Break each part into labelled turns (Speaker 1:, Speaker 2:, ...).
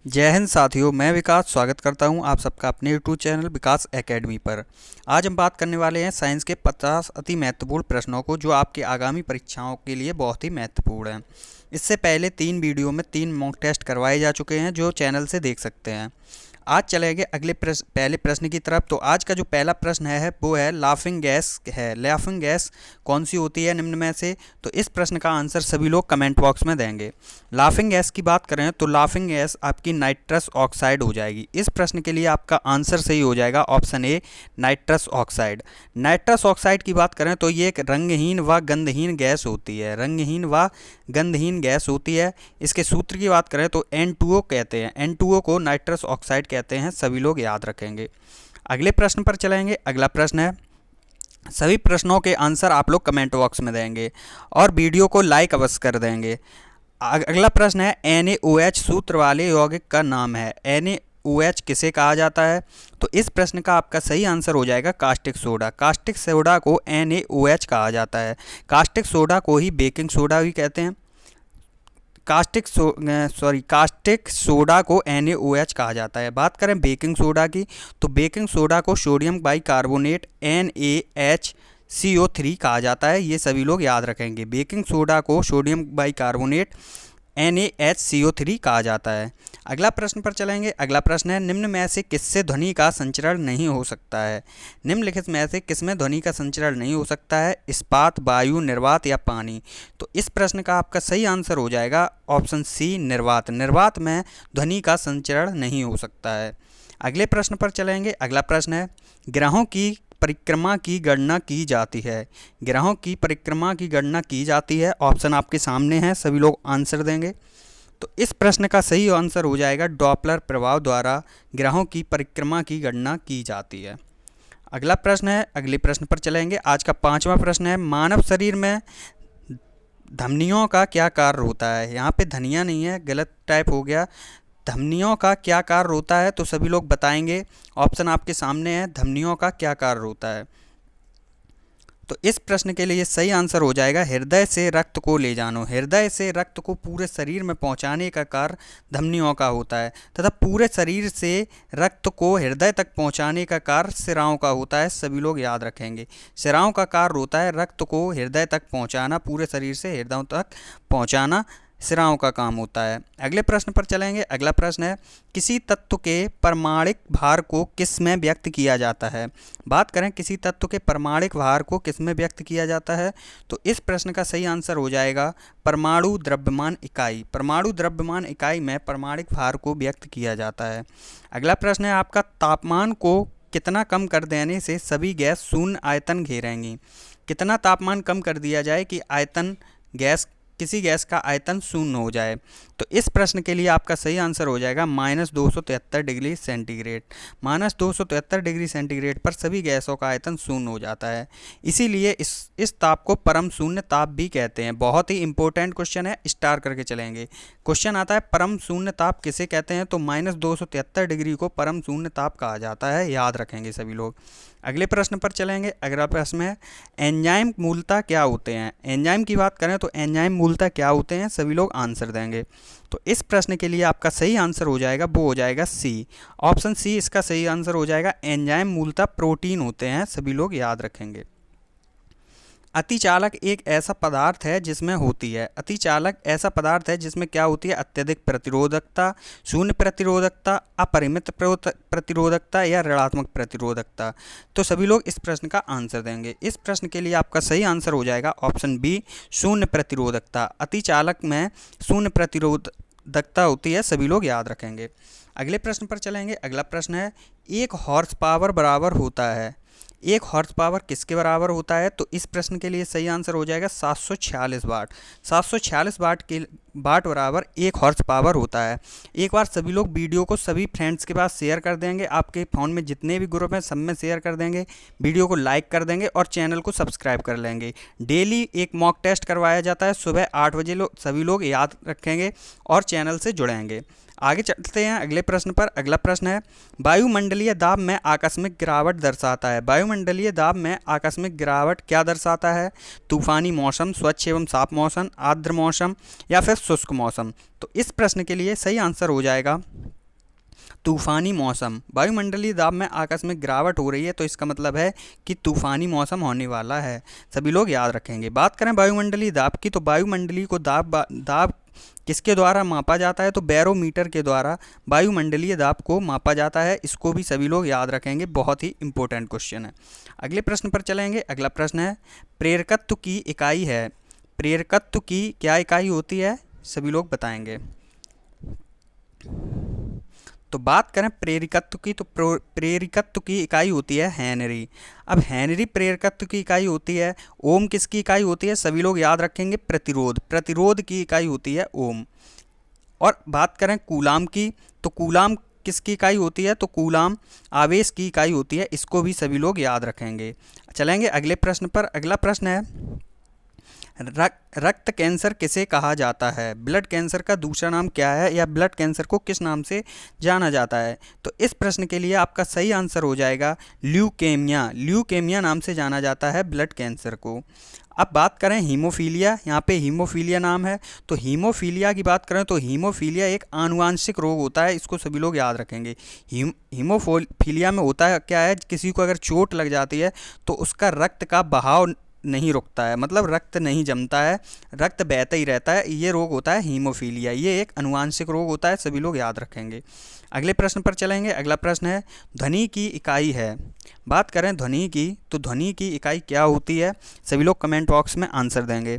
Speaker 1: जय हिंद साथियों, मैं विकास स्वागत करता हूं आप सबका अपने यूट्यूब चैनल विकास एकेडमी पर। आज हम बात करने वाले हैं साइंस के 50 अति महत्वपूर्ण प्रश्नों को जो आपकी आगामी परीक्षाओं के लिए बहुत ही महत्वपूर्ण हैं। इससे पहले 3 वीडियो में 3 मॉक टेस्ट करवाए जा चुके हैं जो चैनल से देख सकते हैं। आज चलेंगे पहले प्रश्न की तरफ। तो आज का जो पहला प्रश्न है वो है लाफिंग गैस है। लाफिंग गैस कौन सी होती है निम्न में से? तो इस प्रश्न का आंसर सभी लोग कमेंट बॉक्स में देंगे। लाफिंग गैस की बात करें तो लाफिंग गैस आपकी नाइट्रस ऑक्साइड हो जाएगी। इस प्रश्न के लिए आपका आंसर सही हो जाएगा option A, nitrous oxide. Nitrous oxide की बात करें तो ये एक रंगहीन व गंधहीन गैस होती है। रंगहीन व गंधहीन गैस होती है। इसके सूत्र की बात करें तो N2O कहते हैं। N2O को नाइट्रस ऑक्साइड कहते हैं, सभी लोग याद रखेंगे। अगले प्रश्न पर चलेंगे। अगला प्रश्न है, सभी प्रश्नों के आंसर आप लोग कमेंट बॉक्स में देंगे और वीडियो को लाइक अवश्य कर देंगे। अगला प्रश्न है NaOH सूत्र वाले यौगिक का नाम है। NaOH किसे कहा जाता है? तो इस प्रश्न का आपका सही आंसर हो जाएगा कास्टिक सोडा। कास्टिक सोडा को NaOH कहा जाता है। कास्टिक सोडा को ही बेकिंग सोडा भी कहते हैं। कास्टिक सोडा को NaOH कहा जाता है। बात करें बेकिंग सोडा की तो बेकिंग सोडा को सोडियम बाइकार्बोनेट NaHCO3 कहा जाता है। ये सभी लोग याद रखेंगे। बेकिंग सोडा को सोडियम बाइकार्बोनेट NaHCO3 कहा जाता है। अगला प्रश्न पर चलेंगे। अगला प्रश्न है, निम्न में से किससे ध्वनि का संचरण नहीं हो सकता है? निम्नलिखित में से किसमें ध्वनि का संचरण नहीं हो सकता है? इस्पात, वायु, निर्वात या पानी? तो इस प्रश्न का आपका सही आंसर हो जाएगा ऑप्शन सी, निर्वात। निर्वात में ध्वनि का संचरण नहीं हो सकता है। अगले प्रश्न पर चलेंगे। अगला प्रश्न है, ग्रहों की परिक्रमा की गणना की जाती है। ग्रहों की परिक्रमा की गणना की जाती है। ऑप्शन आपके सामने हैं, सभी लोग आंसर देंगे। तो इस प्रश्न का सही आंसर हो जाएगा डॉपलर प्रभाव द्वारा ग्रहों की परिक्रमा की गणना की जाती है। अगला प्रश्न है, अगले प्रश्न पर चलेंगे। आज का 5वां प्रश्न है, मानव शरीर में धमनियों का क्या कार्य होता है? यहाँ पे धनिया नहीं है, गलत टाइप हो गया। धमनियों का क्या कार्य होता है? तो सभी लोग बताएंगे। ऑप्शन आपके सामने है, धमनियों का क्या कार्य होता है? तो इस प्रश्न के लिए सही आंसर हो जाएगा हृदय से रक्त को ले जाना। हृदय से रक्त को पूरे शरीर में पहुंचाने का कार्य धमनियों का होता है तथा पूरे शरीर से रक्त को हृदय तक पहुंचाने का कार्य शिराओं का होता है। सभी लोग याद रखेंगे। शिराओं का कार्य होता है रक्त को हृदय तक पहुंचाना, पूरे शरीर से हृदय तक पहुंचाना शिराओं का काम होता है। अगले प्रश्न पर चलेंगे। अगला प्रश्न है, किसी तत्व के परमाणिक भार को किस में व्यक्त किया जाता है? बात करें किसी तत्व के परमाणिक भार को किस में व्यक्त किया जाता है? तो इस प्रश्न का सही आंसर हो जाएगा परमाणु द्रव्यमान इकाई। परमाणु द्रव्यमान इकाई में परमाणिक भार को व्यक्त किया जाता है। अगला प्रश्न है आपका, तापमान को कितना कम कर देने से सभी गैस शून्य आयतन घेरेंगी? कितना तापमान कम कर दिया जाए कि किसी गैस का आयतन शून्य हो जाए? तो इस प्रश्न के लिए आपका सही आंसर हो जाएगा -273 डिग्री सेंटीग्रेड। -273 डिग्री सेंटीग्रेड पर सभी गैसों का आयतन शून्य हो जाता है। इसीलिए इस ताप को परम शून्य ताप भी कहते हैं। बहुत ही इंपॉर्टेंट क्वेश्चन है, स्टार करके चलेंगे। क्वेश्चन आता है परम शून्य ताप किसे कहते हैं? तो -273 डिग्री को परम शून्य ताप कहा जाता है, याद रखेंगे सभी लोग। अगले प्रश्न पर चलेंगे। अगला प्रश्न है, एंजाइम मूलतः क्या होते हैं? एंजाइम की बात करें तो एंजाइम मूलतः क्या होते हैं? सभी लोग आंसर देंगे। तो इस प्रश्न के लिए आपका सही आंसर हो जाएगा, वो हो जाएगा सी, ऑप्शन सी इसका सही आंसर हो जाएगा। एंजाइम मूलतः प्रोटीन होते हैं, सभी लोग याद रखेंगे। अतिचालक एक ऐसा पदार्थ है जिसमें होती है। अतिचालक ऐसा पदार्थ है जिसमें क्या होती है? अत्यधिक प्रतिरोधकता, शून्य प्रतिरोधकता, अपरिमित प्रतिरोधकता या ऋणात्मक प्रतिरोधकता। तो सभी लोग इस प्रश्न का आंसर देंगे। इस प्रश्न के लिए आपका सही आंसर हो जाएगा ऑप्शन बी, शून्य प्रतिरोधकता। अतिचालक में शून्य प्रतिरोधकता होती है, सभी लोग याद रखेंगे। अगले प्रश्न पर चलेंगे। अगला प्रश्न है, 1 हॉर्स पावर बराबर होता है। 1 हॉर्स पावर किसके बराबर होता है? तो इस प्रश्न के लिए सही आंसर हो जाएगा 746 वाट। 746 वाट बराबर 1 हॉर्स पावर होता है। एक बार सभी लोग वीडियो को सभी फ्रेंड्स के पास शेयर कर देंगे। आपके फ़ोन में जितने भी ग्रुप हैं सब में शेयर कर देंगे। वीडियो को लाइक कर देंगे और चैनल को सब्सक्राइब कर लेंगे। डेली एक मॉक टेस्ट करवाया जाता है सुबह 8 बजे। सभी लोग याद रखेंगे और चैनल से जुड़ेंगे। आगे चलते हैं अगले प्रश्न पर। अगला प्रश्न है, वायुमंडलीय दाब में आकस्मिक गिरावट दर्शाता है। वायुमंडलीय दाब में आकस्मिक गिरावट क्या दर्शाता है? तूफानी मौसम, स्वच्छ एवं साफ मौसम, आर्द्र मौसम या फिर शुष्क मौसम। तो इस प्रश्न के लिए सही आंसर हो जाएगा तूफानी मौसम, वायुमंडलीय दाब में आकस्मिक गिरावट हो रही है तो इसका मतलब है कि तूफानी मौसम होने वाला है, सभी लोग याद रखेंगे। बात करें वायुमंडलीय दाब की, तो वायुमंडलीय को दाब किसके द्वारा मापा जाता है, तो बैरोमीटर के द्वारा वायुमंडलीय दाब को मापा जाता है, इसको भी सभी लोग याद रखेंगे, बहुत ही इंपॉर्टेंट क्वेश्चन है। अगले प्रश्न पर चलेंगे। अगला प्रश्न है प्रेरकत्व की इकाई है, प्रेरकत्व की क्या इकाई होती है, सभी लोग बताएंगे। तो बात करें प्रेरकत्व की, तो प्रेरकत्व की इकाई होती है हेनरी। अब हेनरी प्रेरकत्व की इकाई होती है। ओम किसकी इकाई होती है, सभी लोग याद रखेंगे प्रतिरोध, प्रतिरोध की इकाई होती है ओम। और बात करें कूलाम की, तो कूलाम किसकी इकाई होती है, तो कूलाम आवेश की इकाई होती है, इसको भी सभी लोग याद रखेंगे। चलेंगे अगले प्रश्न पर। अगला प्रश्न है रक्त कैंसर किसे कहा जाता है, ब्लड कैंसर का दूसरा नाम क्या है, या ब्लड कैंसर को किस नाम से जाना जाता है। तो इस प्रश्न के लिए आपका सही आंसर हो जाएगा ल्यूकेमिया, ल्यूकेमिया नाम से जाना जाता है ब्लड कैंसर को। अब बात करें हीमोफीलिया, यहाँ पे हीमोफीलिया नाम है, तो हीमोफीलिया की बात करें तो हीमोफीलिया एक आनुवांशिक रोग होता है, इसको सभी लोग याद रखेंगे। हीमोफीलिया में होता है क्या है, किसी को अगर चोट लग जाती है तो उसका रक्त का बहाव नहीं रुकता है, मतलब रक्त नहीं जमता है, रक्त बहता ही रहता है, ये रोग होता है हीमोफीलिया, ये एक अनुवांशिक रोग होता है, सभी लोग याद रखेंगे। अगले प्रश्न पर चलेंगे। अगला प्रश्न है ध्वनि की इकाई है। बात करें ध्वनि की, तो ध्वनि की इकाई क्या होती है, सभी लोग कमेंट बॉक्स में आंसर देंगे।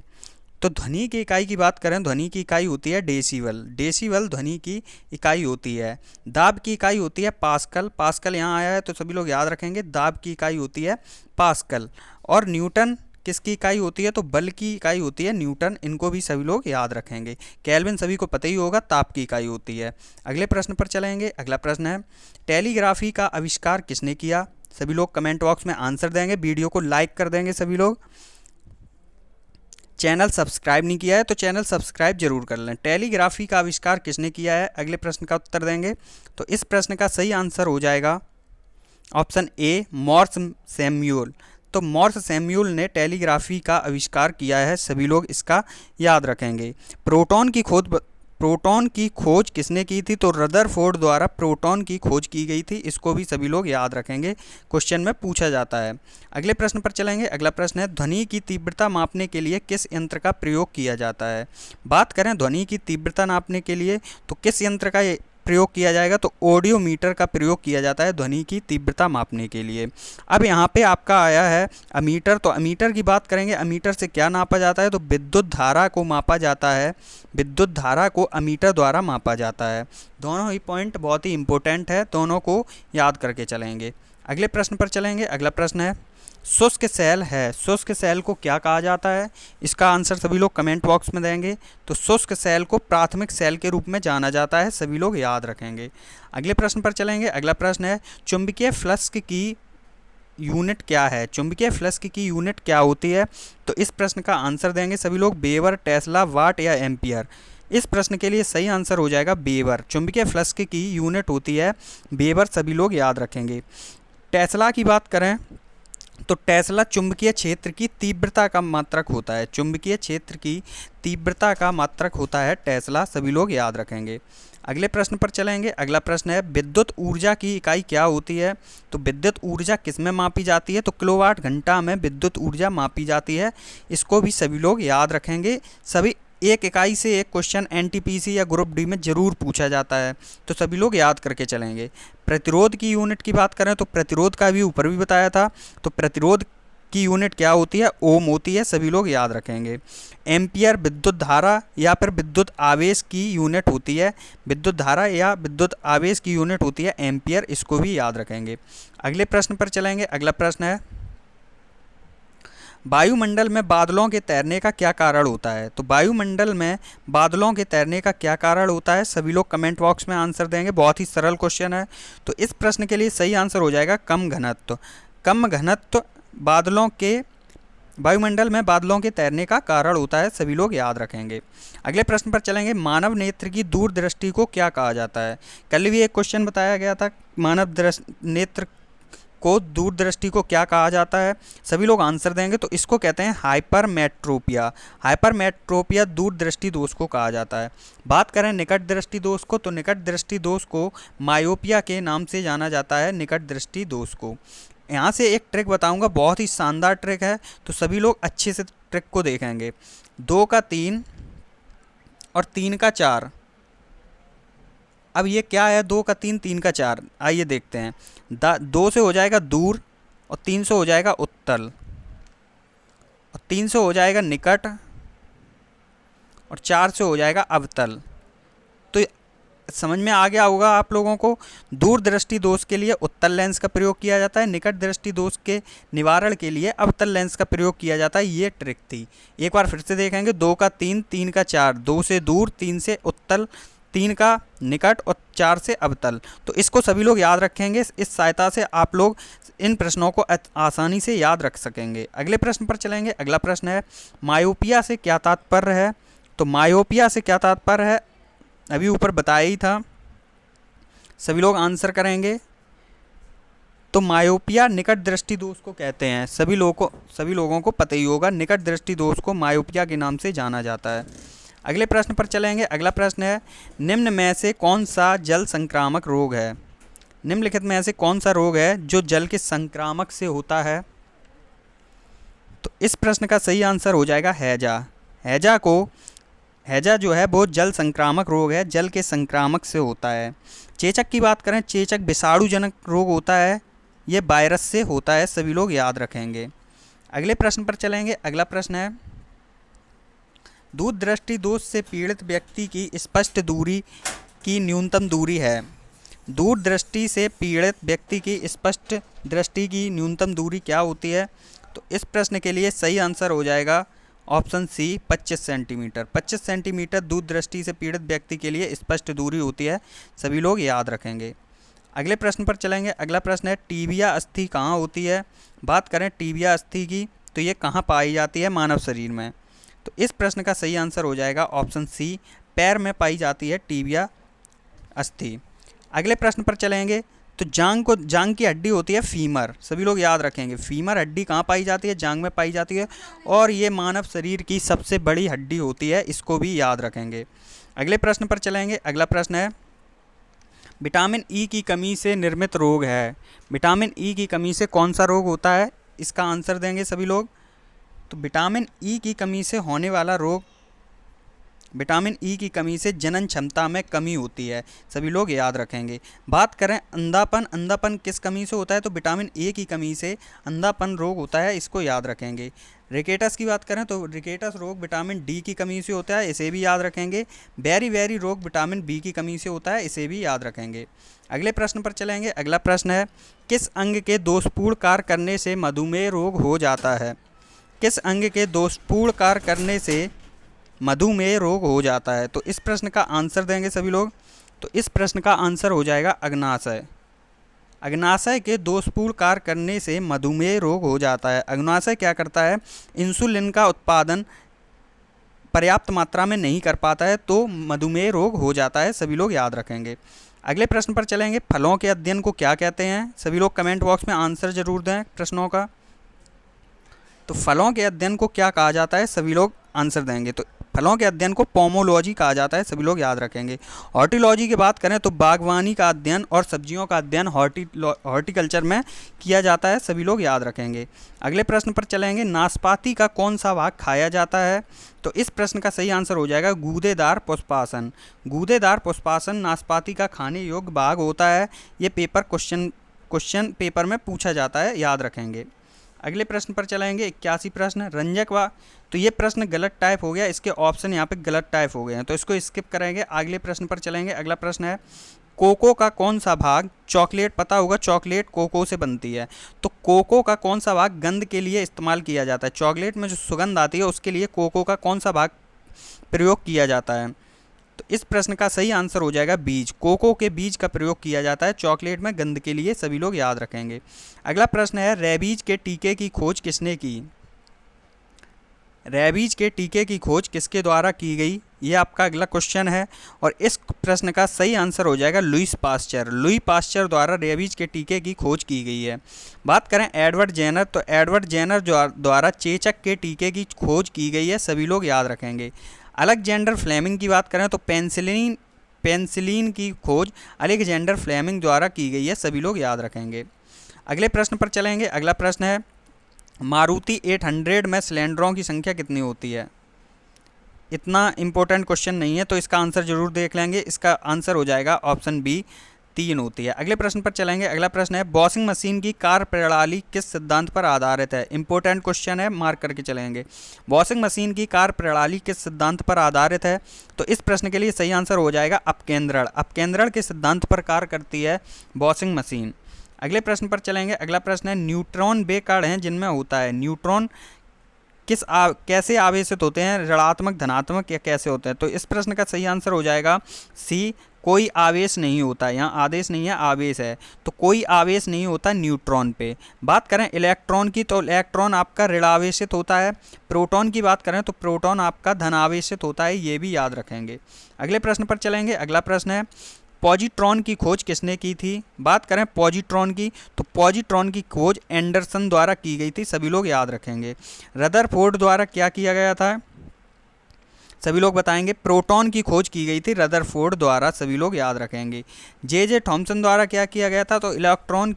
Speaker 1: तो ध्वनि की इकाई की बात करें, ध्वनि की इकाई होती है डेसीबल, डेसीबल ध्वनि की इकाई होती है। दाब की इकाई होती है पास्कल, पास्कल यहाँ आया है तो सभी लोग याद रखेंगे, दाब की इकाई होती है पास्कल। और न्यूटन किसकी इकाई होती है, तो बल की इकाई होती है न्यूटन, इनको भी सभी लोग याद रखेंगे। केल्विन सभी को पता ही होगा, ताप की इकाई होती है। अगले प्रश्न पर चलेंगे। अगला प्रश्न है टेलीग्राफी का आविष्कार किसने किया, सभी लोग कमेंट बॉक्स में आंसर देंगे, वीडियो को लाइक कर देंगे सभी लोग। चैनल सब्सक्राइब नहीं किया है तो चैनल सब्सक्राइब जरूर कर लें। टेलीग्राफी का आविष्कार किसने किया है, अगले प्रश्न का उत्तर देंगे। तो इस प्रश्न का सही आंसर हो जाएगा ऑप्शन ए मॉर्स सैमुअल। तो मॉर्स सैमुअल ने टेलीग्राफी का आविष्कार किया है, सभी लोग इसका याद रखेंगे। प्रोटॉन की खोज किसने की थी, तो रदरफोर्ड द्वारा प्रोटॉन की खोज की गई थी, इसको भी सभी लोग याद रखेंगे, क्वेश्चन में पूछा जाता है। अगले प्रश्न पर चलेंगे। अगला प्रश्न है ध्वनि की तीव्रता मापने के लिए किस यंत्र का प्रयोग किया जाता है। बात करें ध्वनि की तीव्रता नापने के लिए तो किस यंत्र का प्रयोग किया जाएगा, तो ऑडियोमीटर का प्रयोग किया जाता है ध्वनि की तीव्रता मापने के लिए। अब यहाँ पे आपका आया है अमीटर, तो अमीटर की बात करेंगे, अमीटर से क्या नापा जाता है, तो विद्युत धारा को मापा जाता है, विद्युत धारा को अमीटर द्वारा मापा जाता है। दोनों ही पॉइंट बहुत ही इंपॉर्टेंट है, दोनों को याद करके चलेंगे। अगले प्रश्न पर चलेंगे। अगला प्रश्न है शुष्क सेल है, शुष्क सेल को क्या कहा जाता है, इसका आंसर सभी लोग कमेंट बॉक्स में देंगे। तो शुष्क सेल को प्राथमिक सेल के रूप में जाना जाता है, सभी लोग याद रखेंगे। अगले प्रश्न पर चलेंगे। अगला प्रश्न है चुंबकीय फ्लक्स की यूनिट क्या है, चुंबकीय फ्लक्स की यूनिट क्या होती है, तो इस प्रश्न का आंसर देंगे सभी लोग वेबर, टेस्ला, वाट या एम्पियर। इस प्रश्न के लिए सही आंसर हो जाएगा वेबर, चुंबकीय फ्लक्स की यूनिट होती है वेबर, सभी लोग याद रखेंगे। टेस्ला की बात करें तो टेस्ला चुंबकीय क्षेत्र की तीव्रता का मात्रक होता है, चुंबकीय क्षेत्र की तीव्रता का मात्रक होता है टेस्ला, सभी लोग याद रखेंगे। अगले प्रश्न पर चलेंगे। अगला प्रश्न है विद्युत ऊर्जा की इकाई क्या होती है, तो विद्युत ऊर्जा किस में मापी जाती है, तो किलोवाट घंटा में विद्युत ऊर्जा मापी जाती है, इसको भी सभी लोग याद रखेंगे। सभी एक इकाई से एक क्वेश्चन एनटीपीसी या ग्रुप डी में ज़रूर पूछा जाता है, तो सभी लोग याद करके चलेंगे। प्रतिरोध की यूनिट की बात करें तो प्रतिरोध का भी ऊपर भी बताया था, तो प्रतिरोध की यूनिट क्या होती है, ओम होती है, सभी लोग याद रखेंगे। एम्पियर विद्युत धारा या फिर विद्युत आवेश की यूनिट होती है, विद्युत धारा या विद्युत आवेश की यूनिट होती है एम्पियर, इसको भी याद रखेंगे। अगले प्रश्न पर चलेंगे। अगला प्रश्न है वायुमंडल में बादलों के तैरने का क्या कारण होता है, तो वायुमंडल में बादलों के तैरने का क्या कारण होता है, सभी लोग कमेंट बॉक्स में आंसर देंगे, बहुत ही सरल क्वेश्चन है। तो इस प्रश्न के लिए सही आंसर हो जाएगा कम घनत्व, कम घनत्व बादलों के वायुमंडल में बादलों के तैरने का कारण होता है, सभी लोग याद रखेंगे। अगले प्रश्न पर चलेंगे। मानव नेत्र की दूरदृष्टि को क्या कहा जाता है, कल भी एक क्वेश्चन बताया गया था, मानव नेत्र को दूरदृष्टि को क्या कहा जाता है? सभी लोग आंसर देंगे। तो इसको कहते हैं हाइपरमेट्रोपिया। हाइपरमेट्रोपिया दूरदृष्टि दोष को कहा जाता है। बात करें निकट दृष्टि दोष को, तो निकट दृष्टि दोष को मायोपिया के नाम से जाना जाता है, निकट दृष्टि दोष को। यहाँ से एक ट्रिक बताऊंगा, बहुत ही शानदार ट्रिक है, तो सभी लोग अच्छे से ट्रिक को देखेंगे। 2 का 3 और 3 का 4। अब ये क्या है? 2 का 3, 3 का 4। आइए देखते हैं। 2 से हो जाएगा दूर, और 3 से हो जाएगा उत्तल, और 3 से हो जाएगा निकट, और 4 से हो जाएगा अवतल। तो समझ में आ गया होगा आप लोगों को। दूर दृष्टि दोष के लिए उत्तल लेंस का प्रयोग किया जाता है, निकट दृष्टि दोष के निवारण के लिए अवतल लेंस का प्रयोग किया जाता है। ये ट्रिक थी। एक बार फिर से देखेंगे। 2 का 3, 3 का 4। 2 से दूर, 3 से उत्तल, 3 का निकट और 4 से अवतल। तो इसको सभी लोग याद रखेंगे। इस सहायता से आप लोग इन प्रश्नों को आसानी से याद रख सकेंगे। अगले प्रश्न पर चलेंगे। अगला प्रश्न है, मायोपिया से क्या तात्पर्य है? तो मायोपिया से क्या तात्पर्य है, अभी ऊपर बताया ही था। सभी लोग आंसर करेंगे। तो मायोपिया निकट दृष्टि दोष को कहते हैं। सभी लोगों को पता ही होगा, निकट दृष्टि दोष को मायोपिया के नाम से जाना जाता है। अगले प्रश्न पर चलेंगे। अगला प्रश्न है, निम्न में से कौन सा जल संक्रामक रोग है? निम्नलिखित में से कौन सा रोग है जो जल के संक्रामक से होता है? तो इस प्रश्न का सही आंसर हो जाएगा हैजा। हैजा जो है वो जल संक्रामक रोग है, जल के संक्रामक से होता है। चेचक की बात करें, चेचक विषाणुजनक रोग होता है, ये वायरस से होता है, सभी लोग याद रखेंगे। अगले प्रश्न पर चलेंगे। अगला प्रश्न है, दूर दृष्टि दोष से पीड़ित व्यक्ति की स्पष्ट दूरी की न्यूनतम दूरी है। दूर दृष्टि से पीड़ित व्यक्ति की स्पष्ट दृष्टि की न्यूनतम दूरी क्या होती है? तो इस प्रश्न के लिए सही आंसर हो जाएगा ऑप्शन सी, 25 सेंटीमीटर। 25 सेंटीमीटर दूर दृष्टि से पीड़ित व्यक्ति के लिए स्पष्ट दूरी होती है, सभी लोग याद रखेंगे। अगले प्रश्न पर चलेंगे। अगला प्रश्न है, टीबिया अस्थि कहाँ होती है? बात करें टीबिया अस्थि की, तो ये कहाँ पाई जाती है? मानव शरीर में। तो इस प्रश्न का सही आंसर हो जाएगा ऑप्शन सी, पैर में पाई जाती है टीबिया अस्थि। अगले प्रश्न पर चलेंगे। तो जांग की हड्डी होती है फीमर, सभी लोग याद रखेंगे। फीमर हड्डी कहाँ पाई जाती है? जांग में पाई जाती है, और ये मानव शरीर की सबसे बड़ी हड्डी होती है, इसको भी याद रखेंगे। अगले प्रश्न पर चलेंगे। अगला प्रश्न है, विटामिन ई की कमी से निर्मित रोग है। विटामिन ई की कमी से कौन सा रोग होता है? इसका आंसर देंगे सभी लोग। तो विटामिन ई की कमी से होने वाला रोग, विटामिन ई की कमी से जनन क्षमता में कमी होती है, सभी लोग याद रखेंगे। बात करें अंधापन, अंधापन किस कमी से होता है? तो विटामिन ए की कमी से अंधापन रोग होता है, इसको याद रखेंगे। रिकेटस की बात करें तो रिकेटस रोग विटामिन डी की कमी से होता है, इसे भी याद रखेंगे। बेरी रोग विटामिन बी की कमी से होता है, इसे भी याद रखेंगे। अगले प्रश्न पर चलेंगे। अगला प्रश्न है, किस अंग के दोषपूर्ण कार्य करने से मधुमेह रोग हो जाता है? किस अंग के दोषपूर्ण कार्य करने से मधुमेह रोग हो जाता है? तो इस प्रश्न का आंसर देंगे सभी लोग। तो इस प्रश्न का आंसर हो जाएगा अग्नाशय। अग्नाशय के दोषपूर्ण कार्य करने से मधुमेह रोग हो जाता है। अग्नाशय क्या करता है? इंसुलिन का उत्पादन पर्याप्त मात्रा में नहीं कर पाता है, तो मधुमेह रोग हो जाता है, सभी लोग याद रखेंगे। अगले प्रश्न पर चलेंगे। फलों के अध्ययन को क्या कहते हैं? सभी लोग कमेंट बॉक्स में आंसर जरूर दें प्रश्नों का। तो फलों के अध्ययन को क्या कहा जाता है? सभी लोग आंसर देंगे। तो फलों के अध्ययन को पोमोलॉजी कहा जाता है, सभी लोग याद रखेंगे। हॉर्टिलॉजी की बात करें तो बागवानी का अध्ययन और सब्जियों का अध्ययन हॉर्टिकल्चर में किया जाता है, सभी लोग याद रखेंगे। अगले प्रश्न पर चलेंगे। नाशपाती का कौन सा भाग खाया जाता है? तो इस प्रश्न का सही आंसर हो जाएगा गूदेदार पुष्पासन। गूदेदार पुष्पासन नाशपाती का खाने योग्य भाग होता है। ये क्वेश्चन पेपर में पूछा जाता है, याद रखेंगे। अगले प्रश्न पर चलाएंगे। 81 प्रश्न, रंजक व, तो ये प्रश्न गलत टाइप हो गया, इसके ऑप्शन यहाँ पे गलत टाइप हो गए हैं, तो इसको स्किप करेंगे। अगले प्रश्न पर चलेंगे। अगला प्रश्न है, कोको का कौन सा भाग, चॉकलेट पता होगा, चॉकलेट कोको से बनती है, तो कोको का कौन सा भाग गंध के लिए इस्तेमाल किया जाता है? चॉकलेट में जो सुगंध आती है उसके लिए कोको का कौन सा भाग प्रयोग किया जाता है? तो इस प्रश्न का सही आंसर हो जाएगा बीज। कोको के बीज का प्रयोग किया जाता है चॉकलेट में गंध के लिए, सभी लोग याद रखेंगे। अगला प्रश्न है, रेबीज के टीके की खोज किसने की? रेबीज के टीके की खोज किसके द्वारा की गई, ये आपका अगला क्वेश्चन है। और इस प्रश्न का सही आंसर हो जाएगा लुईस पास्चर। लुई पास्चर द्वारा रेबीज के टीके की खोज की गई है। बात करें एडवर्ड जेनर, तो एडवर्ड जेनर द्वारा चेचक के टीके की खोज की गई है, सभी लोग याद रखेंगे। अलेक्जेंडर फ्लेमिंग की बात करें तो पेनिसिलिन की खोज अलेक्जेंडर फ्लेमिंग द्वारा की गई है, सभी लोग याद रखेंगे। अगले प्रश्न पर चलेंगे। अगला प्रश्न है मारुति 800 में सिलेंडरों की संख्या कितनी होती है। इतना इंपॉर्टेंट क्वेश्चन नहीं है, तो इसका आंसर जरूर देख लेंगे। इसका आंसर हो जाएगा ऑप्शन बी, 3 होती है। अगले प्रश्न पर चलेंगे। अगला प्रश्न है वॉशिंग मशीन की कार्य प्रणाली किस सिद्धांत पर आधारित है। इंपॉर्टेंट क्वेश्चन है, मार्क करके चलेंगे। वॉशिंग मशीन की कार्य प्रणाली किस सिद्धांत पर आधारित है, तो इस प्रश्न के लिए सही आंसर हो जाएगा अपकेंद्रण। अपकेंद्रण के सिद्धांत पर कार्य करती है वॉशिंग मशीन। अगले प्रश्न पर चलेंगे। अगला प्रश्न है न्यूट्रॉन वे कण हैं जिनमें होता है। न्यूट्रॉन कैसे आवेशित होते हैं, ऋणात्मक धनात्मक या कैसे होते हैं, तो इस प्रश्न का सही आंसर हो जाएगा सी, कोई आवेश नहीं होता। यहाँ आदेश नहीं है, आवेश है, तो कोई आवेश नहीं होता न्यूट्रॉन पे। बात करें इलेक्ट्रॉन की, तो इलेक्ट्रॉन आपका ऋणावेशित होता है। प्रोटॉन की बात करें तो प्रोटॉन आपका धनावेशित होता है, ये भी याद रखेंगे। अगले प्रश्न पर चलेंगे। अगला प्रश्न है पॉजिट्रॉन की खोज किसने की थी। बात करें पॉजिट्रॉन की, तो पॉजिट्रॉन की खोज एंडरसन द्वारा की गई थी, सभी लोग याद रखेंगे। रदरफोर्ड द्वारा क्या किया गया था, सभी लोग बताएंगे। प्रोटॉन की खोज की गई थी रदरफोर्ड द्वारा, सभी लोग याद रखेंगे। जे थॉमसन द्वारा क्या किया गया था, तो इलेक्ट्रॉन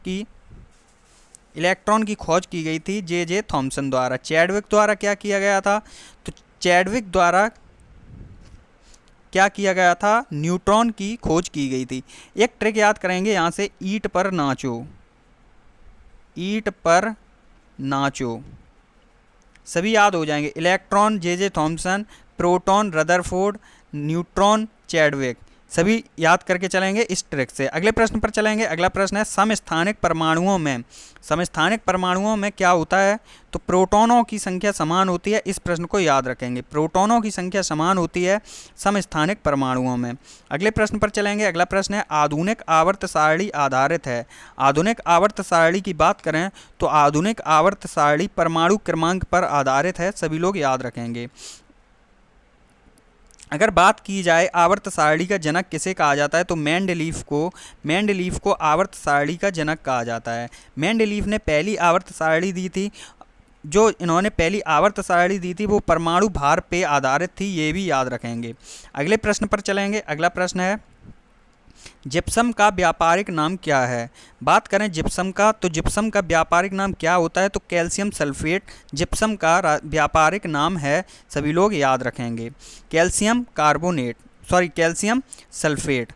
Speaker 1: की खोज की गई थी जे थॉमसन द्वारा। चैडविक द्वारा क्या किया गया था, तो चैडविक द्वारा क्या किया गया था, न्यूट्रॉन की खोज की गई थी। एक ट्रिक याद करेंगे यहाँ से, ईंट पर नाचो, ईंट पर नाचो, सभी याद हो जाएंगे। Electron J Thomson, proton Rutherford, neutron Chadwick, सभी याद करके चलेंगे इस ट्रिक से। अगले प्रश्न पर चलेंगे। अगला प्रश्न है समस्थानिक परमाणुओं में क्या होता है, तो प्रोटॉनों की संख्या समान होती है, इस प्रश्न को याद रखेंगे। प्रोटॉनों की संख्या समान होती है समस्थानिक परमाणुओं में। अगले प्रश्न पर चलेंगे। अगला प्रश्न है आधुनिक आवर्त सारणी आधारित है। आधुनिक आवर्त सारणी की बात करें तो आधुनिक आवर्त सारणी परमाणु क्रमांक पर आधारित है, सभी लोग याद रखेंगे। अगर बात की जाए आवर्त सारणी का जनक किसे कहा जाता है, तो मेंडलीफ को आवर्त सारणी का जनक कहा जाता है। मेंडलीफ ने पहली आवर्त सारणी दी थी। जो इन्होंने पहली आवर्त सारणी दी थी वो परमाणु भार पे आधारित थी, ये भी याद रखेंगे। अगले प्रश्न पर चलेंगे। अगला प्रश्न है जिप्सम का व्यापारिक नाम क्या है। बात करें जिप्सम का, तो जिप्सम का व्यापारिक नाम क्या होता है, तो कैल्शियम सल्फेट जिप्सम का व्यापारिक नाम है, सभी लोग याद रखेंगे। Calcium sulphate.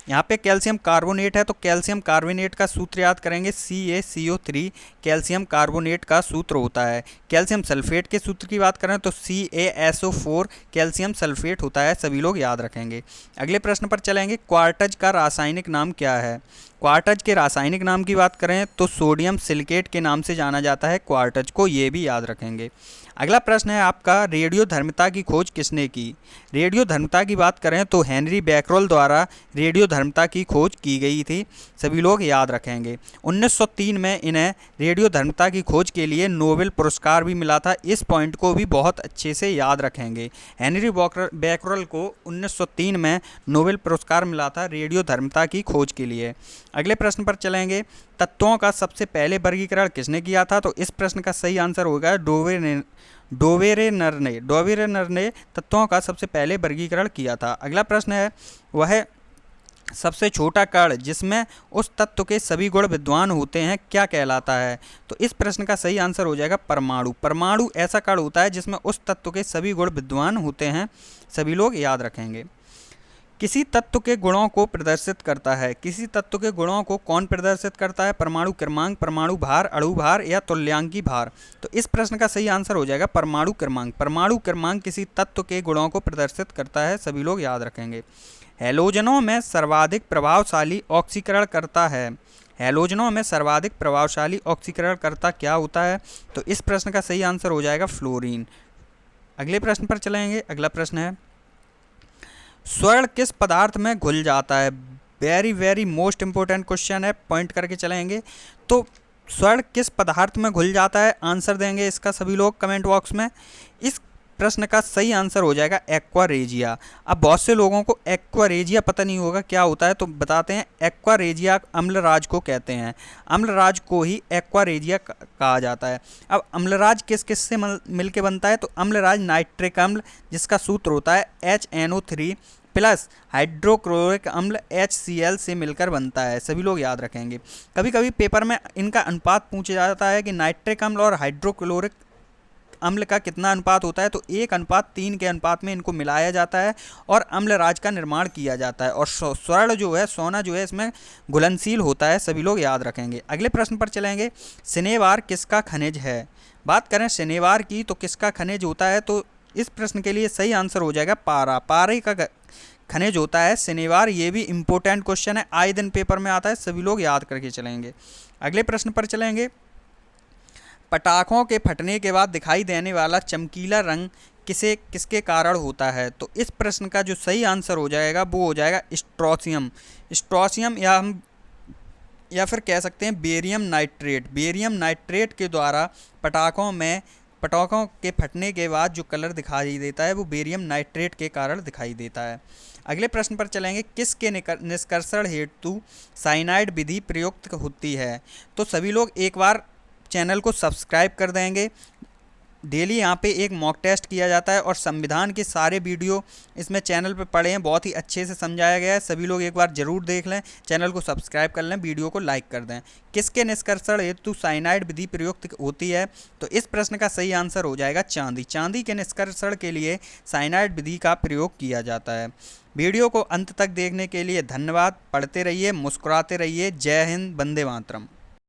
Speaker 1: यहाँ पे कैल्शियम कार्बोनेट है, तो कैल्शियम कार्बोनेट का सूत्र याद करेंगे, CaCO3 कैल्शियम कार्बोनेट का सूत्र होता है। कैल्शियम सल्फेट के सूत्र की बात करें तो CaSO4 कैल्शियम सल्फेट होता है, सभी लोग याद रखेंगे। अगले प्रश्न पर चलेंगे। क्वार्टज का रासायनिक नाम क्या है। क्वार्टज के रासायनिक नाम की बात करें तो सोडियम सिलिकेट के नाम से जाना जाता है क्वार्टज को, ये भी याद रखेंगे। अगला प्रश्न है आपका रेडियोधर्मिता की खोज किसने की। रेडियोधर्मिता की बात करें तो हेनरी बैकरल द्वारा रेडियोधर्मिता की खोज की गई थी, सभी लोग याद रखेंगे। 1903 में इन्हें रेडियोधर्मिता की खोज के लिए नोबेल पुरस्कार भी मिला था, इस पॉइंट को भी बहुत अच्छे से याद रखेंगे। हेनरी बैकरल को 1903 में नोबेल पुरस्कार मिला था रेडियोधर्मिता की खोज के लिए। अगले प्रश्न पर चलेंगे। तत्वों का सबसे पहले वर्गीकरण किसने किया था, तो इस प्रश्न का सही आंसर होगा डोवेरेनर ने तत्वों का सबसे पहले वर्गीकरण किया था। अगला प्रश्न है वह सबसे छोटा कण जिसमें उस तत्व के सभी गुण विद्यमान होते हैं क्या कहलाता है, तो इस प्रश्न का सही आंसर हो जाएगा परमाणु। परमाणु ऐसा कण होता है जिसमें उस तत्व के सभी गुण विद्यमान होते हैं, सभी लोग याद रखेंगे। किसी तत्व के गुणों को प्रदर्शित करता है। किसी तत्व के गुणों को कौन प्रदर्शित करता है, परमाणु क्रमांक, परमाणु भार, अणु भार या तुल्यांकी भार, तो इस प्रश्न का सही आंसर हो जाएगा परमाणु क्रमांक। परमाणु क्रमांक किसी तत्व के गुणों को प्रदर्शित करता है, सभी लोग याद रखेंगे। हैलोजनों में सर्वाधिक प्रभावशाली ऑक्सीकरणकर्ता है। हैलोजनों में सर्वाधिक प्रभावशाली ऑक्सीकरणकर्ता क्या होता है, तो इस प्रश्न का सही आंसर हो जाएगा फ्लोरीन। अगले प्रश्न पर चलेंगे। अगला प्रश्न है स्वर्ण किस पदार्थ में घुल जाता है। वेरी मोस्ट इंपॉर्टेंट क्वेश्चन है, पॉइंट करके चलेंगे। तो स्वर्ण किस पदार्थ में घुल जाता है? आंसर देंगे इसका सभी लोग कमेंट बॉक्स में। इस प्रश्न का सही आंसर हो जाएगा एक्वा रेजिया। अब बहुत से लोगों को एक्वा रेजिया पता नहीं होगा क्या होता है, तो बताते हैं। एक्वा रेजिया अम्लराज को कहते हैं, अम्लराज को ही एक्वा रेजिया कहा जाता है। अब अम्लराज किस किस से मिल के बनता है? तो अम्लराज नाइट्रिक अम्ल, जिसका सूत्र होता है HNO3 प्लस हाइड्रोक्लोरिक अम्ल HCl से मिलकर बनता है। सभी लोग याद रखेंगे। कभी कभी पेपर में इनका अनुपात पूछा जाता है कि नाइट्रिक अम्ल और हाइड्रोक्लोरिक अम्ल का कितना अनुपात होता है, तो 1:3 के अनुपात में इनको मिलाया जाता है और अम्लराज का निर्माण किया जाता है। और स्वर्ण जो है, सोना जो है, इसमें घुलनशील होता है। सभी लोग याद रखेंगे। अगले प्रश्न पर चलेंगे। शनिवार किसका खनिज है? बात करें शनिवार की तो किसका खनिज होता है? तो इस प्रश्न के लिए सही आंसर हो जाएगा पारा। पारे का खनिज होता है शनिवार। ये भी इम्पोर्टेंट क्वेश्चन है, आए दिन पेपर में आता है, सभी लोग याद करके चलेंगे। अगले प्रश्न पर चलेंगे। पटाखों के फटने के बाद दिखाई देने वाला चमकीला रंग किसके कारण होता है? तो इस प्रश्न का जो सही आंसर हो जाएगा वो हो जाएगा स्ट्रोंशियम। स्ट्रोंशियम या फिर कह सकते हैं बेरियम नाइट्रेट। बेरियम नाइट्रेट के द्वारा पटाखों के फटने के बाद जो कलर दिखाई देता है वो बेरियम नाइट्रेट के कारण दिखाई देता है। अगले प्रश्न पर चलेंगे। किसके निष्कर्षण हेतु साइनाइड विधि प्रयुक्त होती है? तो सभी लोग एक बार चैनल को सब्सक्राइब कर देंगे। डेली यहाँ पे एक मॉक टेस्ट किया जाता है और संविधान के सारे वीडियो इसमें चैनल पे पड़े हैं, बहुत ही अच्छे से समझाया गया है। सभी लोग एक बार ज़रूर देख लें, चैनल को सब्सक्राइब कर लें, वीडियो को लाइक कर दें। किसके निष्कर्षण हेतु साइनाइड विधि प्रयुक्त होती है? तो इस प्रश्न का सही आंसर हो जाएगा चांदी। चांदी के निष्कर्षण के लिए साइनाइड विधि का प्रयोग किया जाता है। वीडियो को अंत तक देखने के लिए धन्यवाद। पढ़ते रहिए, मुस्कुराते रहिए। जय हिंद, वंदे मातरम।